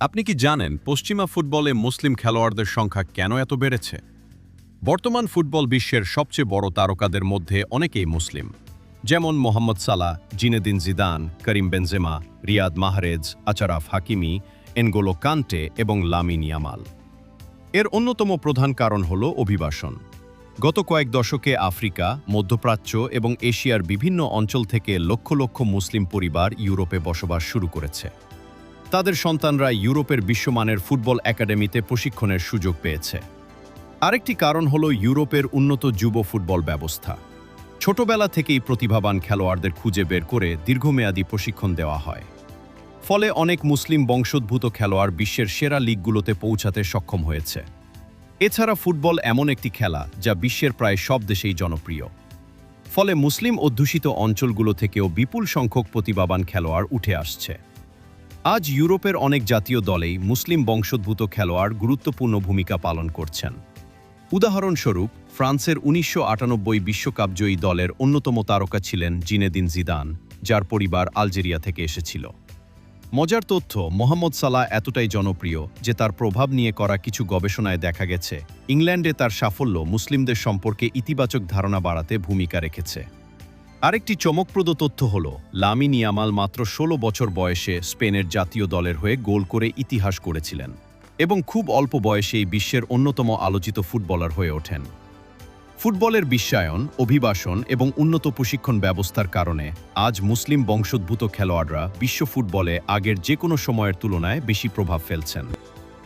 আপনি কি জানেন পশ্চিমা ফুটবলে মুসলিম খেলোয়াড়দের সংখ্যা কেন এত বেড়েছে? বর্তমান ফুটবল বিশ্বের সবচেয়ে বড় তারকাদের মধ্যে অনেকেই মুসলিম, যেমন Mohamed Salah, Zinedine Zidane, Karim Benzema, Riyad Mahrez, Achraf Hakimi, N'Golo Kante এবং লামিন ইয়ামাল। এর অন্যতম প্রধান কারণ হল অভিবাসন। গত কয়েক দশকে আফ্রিকা, মধ্যপ্রাচ্য এবং এশিয়ার বিভিন্ন অঞ্চল থেকে লক্ষ লক্ষ মুসলিম পরিবার ইউরোপে বসবাস শুরু করেছে। তাদের সন্তানরা ইউরোপের বিশ্বমানের ফুটবল একাডেমিতে প্রশিক্ষণের সুযোগ পেয়েছে। আরেকটি কারণ হল ইউরোপের উন্নত যুব ফুটবল ব্যবস্থা। ছোটবেলা থেকেই প্রতিভাবান খেলোয়াড়দের খুঁজে বের করে দীর্ঘমেয়াদী প্রশিক্ষণ দেওয়া হয়। ফলে অনেক মুসলিম বংশোদ্ভূত খেলোয়াড় বিশ্বের সেরা লিগগুলোতে পৌঁছাতে সক্ষম হয়েছে। এছাড়া ফুটবল এমন একটি খেলা যা বিশ্বের প্রায় সব দেশেই জনপ্রিয়। ফলে মুসলিম অধ্যুষিত অঞ্চলগুলো থেকেও বিপুল সংখ্যক প্রতিভাবান খেলোয়াড় উঠে আসছে। আজ ইউরোপের অনেক জাতীয় দলেই মুসলিম বংশোদ্ভূত খেলোয়াড় গুরুত্বপূর্ণ ভূমিকা পালন করছেন। উদাহরণস্বরূপ, ফ্রান্সের ১৯৯৮ বিশ্বকাপজয়ী দলের অন্যতম তারকা ছিলেন জিনেদিন জিদান, যার পরিবার আলজেরিয়া থেকে এসেছিল। মজার তথ্য, মোহাম্মদ সালাহ এতটাই জনপ্রিয় যে তার প্রভাব নিয়ে করা কিছু গবেষণায় দেখা গেছে ইংল্যান্ডে তার সাফল্য মুসলিমদের সম্পর্কে ইতিবাচক ধারণা বাড়াতে ভূমিকা রেখেছে। আরেকটি চমকপ্রদ তথ্য হল, লামিন ইয়ামাল মাত্র ১৬ বছর বয়সে স্পেনের জাতীয় দলের হয়ে গোল করে ইতিহাস গড়েছিলেন এবং খুব অল্প বয়সেই বিশ্বের অন্যতম আলোচিত ফুটবলার হয়ে ওঠেন। ফুটবলের বিশ্বায়ন, অভিবাসন এবং উন্নত প্রশিক্ষণ ব্যবস্থার কারণে আজ মুসলিম বংশোদ্ভূত খেলোয়াড়রা বিশ্ব ফুটবলে আগের যে কোনো সময়ের তুলনায় বেশি প্রভাব ফেলছেন।